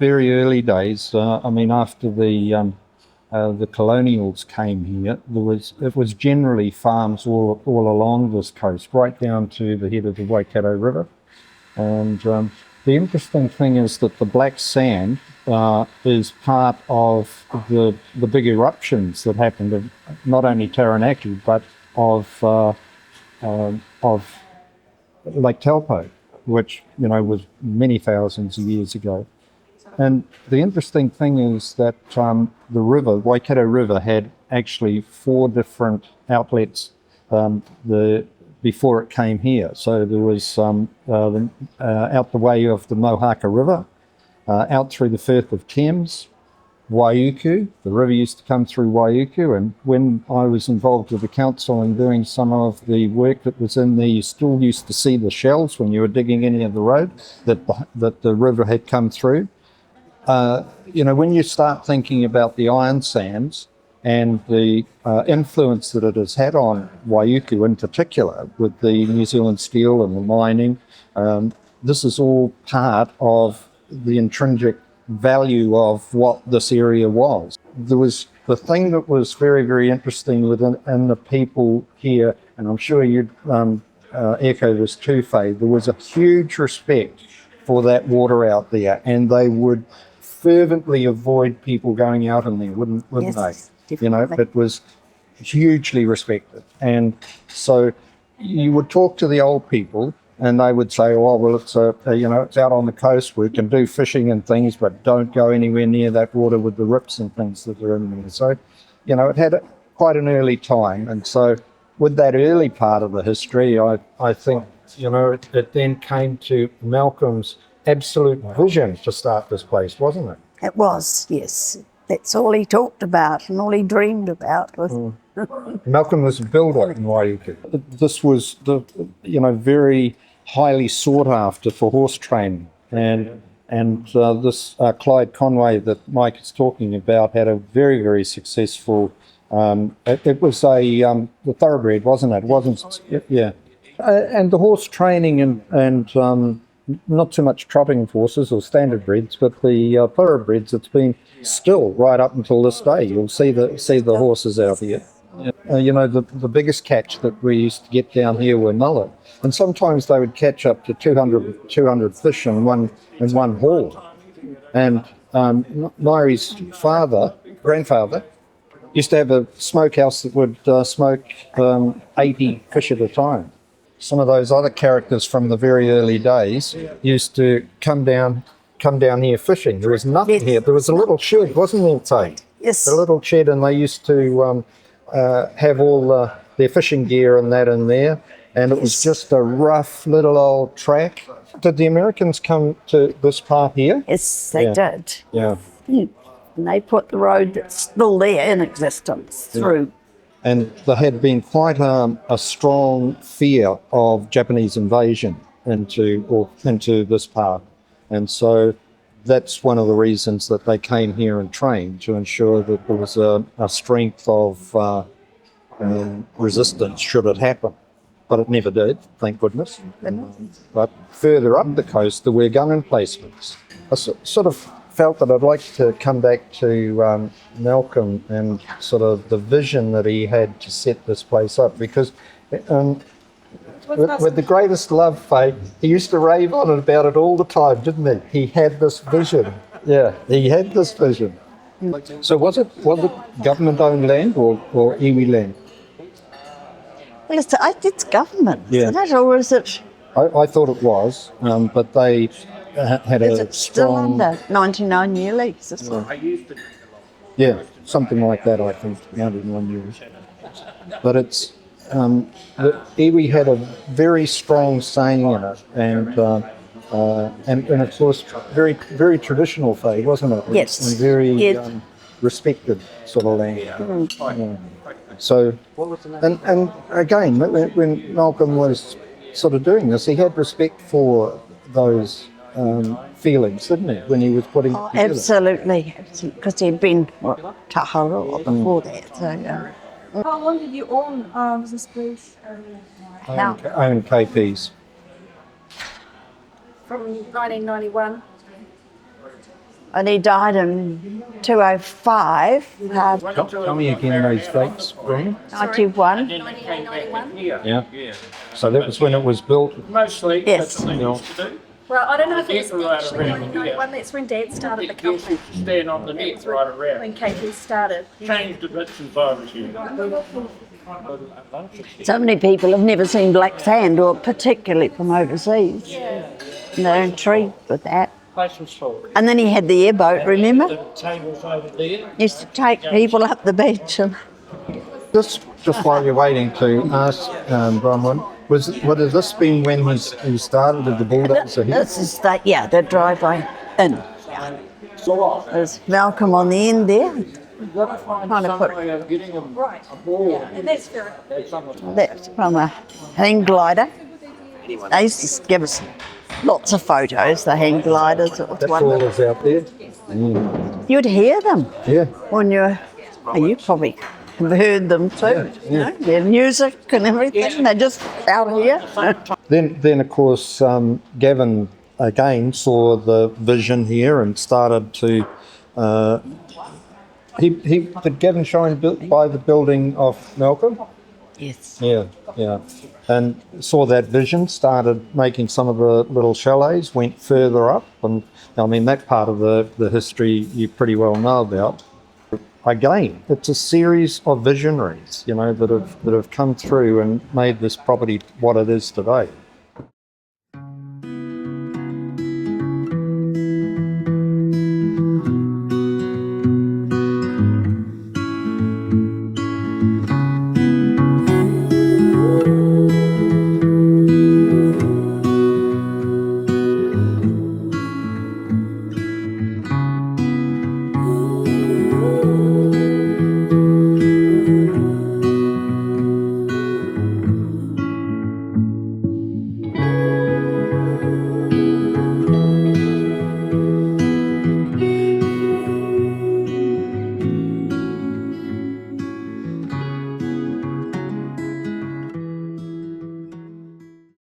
very early days, after the colonials came here, it was generally farms all along this coast, right down to the head of the Waikato River. And the interesting thing is that the black sand is part of the big eruptions that happened of not only Taranaki but of Lake Taupo, which was many thousands of years ago. And the interesting thing is that the Waikato River, had actually 4 different outlets before it came here. So there was out the way of the Mohaka River, out through the Firth of Thames, Waiuku. The river used to come through Waiuku, and when I was involved with the council and doing some of the work that was in there, you still used to see the shells when you were digging any of the road that the river had come through. When you start thinking about the iron sands and the influence that it has had on Waiuku in particular, with the New Zealand steel and the mining, this is all part of the intrinsic value of what this area was. There was the thing that was very, very interesting within the people here, and I'm sure you'd echo this too, Fay. There was a huge respect for that water out there, and they would fervently avoid people going out in there, wouldn't yes, they? Definitely. It was hugely respected. And so you would talk to the old people and they would say, oh, well, it's out on the coast, we can do fishing and things, but don't go anywhere near that water with the rips and things that are in there. So, it had quite an early time. And so with that early part of the history, I think, it then came to Malcolm's absolute vision to start this place, wasn't it? It was, yes. That's all he talked about and all he dreamed about was... Malcolm was a builder in Waiuku. This was very highly sought after for horse training, and this Clyde Conway that Mike is talking about had a very, very successful. It was the thoroughbred, wasn't it? Yeah. And the horse training and not so much trotting horses or standard breds, but the thoroughbreds. It's been still right up until this day. You'll see the horses out here. The biggest catch that we used to get down here were mullet, and sometimes they would catch up to 200 fish in one haul. And Mairi's grandfather, used to have a smokehouse that would smoke 80 fish at a time. Some of those other characters from the very early days used to come down here fishing. There was nothing here. There was a little shed, wasn't there, Tay? Yes. A little shed, and they used to have all their fishing gear and that in there, and it was just a rough little old track. Did the Americans come to this part here? Yes, they did. Yeah. And they put the road that's still there in existence through. And there had been quite a strong fear of Japanese invasion into this part. And so that's one of the reasons that they came here and trained, to ensure that there was a strength of resistance should it happen. But it never did, thank goodness. But further up the coast, there were gun emplacements. I sort of felt that I'd like to come back to Malcolm and sort of the vision that he had to set this place up, because with the greatest love, Fay, he used to rave on it about it all the time, didn't he? He had this vision. Yeah, he had this vision. So was it government-owned land or iwi land? Well, it's government, isn't it? Or is it... I thought it was, but they had is a it still strong... under 99-year lease, isn't it? Yeah, something like that, I think, 101 years. But it's... the iwi had a very strong saying in it, and of course, very, very traditional, Fay, wasn't it? Yes. And very respected sort of land. Yeah. So, and again, when Malcolm was sort of doing this, he had respect for those feelings, didn't he, when he was putting it together? Absolutely, because he'd been Tahara before that. So, how long did you own this place? Own KPs. From 1991. And he died in 205, Tell me again those dates, Brian. 91. Yeah. So that was when it was built. Mostly. Yes. Well, I don't know if it's Right actually around 1991. That's when Dad started the company. Stand on the net right around. When KP started. Changed a bit since I was here. So many people have never seen black sand, or particularly from overseas. And they're intrigued with that. Place was full. And then he had the airboat, remember? The tables over there. He used to take people up the beach. And Just while you're waiting to ask, Bronwyn, was this been when he started the bulldozer here? this is the driveway in. There's Malcolm on the end there. Trying to put, Getting them Right. aboard. Yeah, and that's very that's from a hang glider. They used to give us lots of photos, the hang gliders. It was That wonderful. ball is out there. You'd hear them Yeah. when you probably have heard them too. You know, their music and everything. They're just out here. Then of course, Gavin again saw the vision here and started to. Did Gavin Shine buy the building of Malcolm? Yes. Yeah. And saw that vision, started making some of the little chalets, went further up, and I mean that part of the history you pretty well know about. Again, it's a series of visionaries, that have come through and made this property what it is today.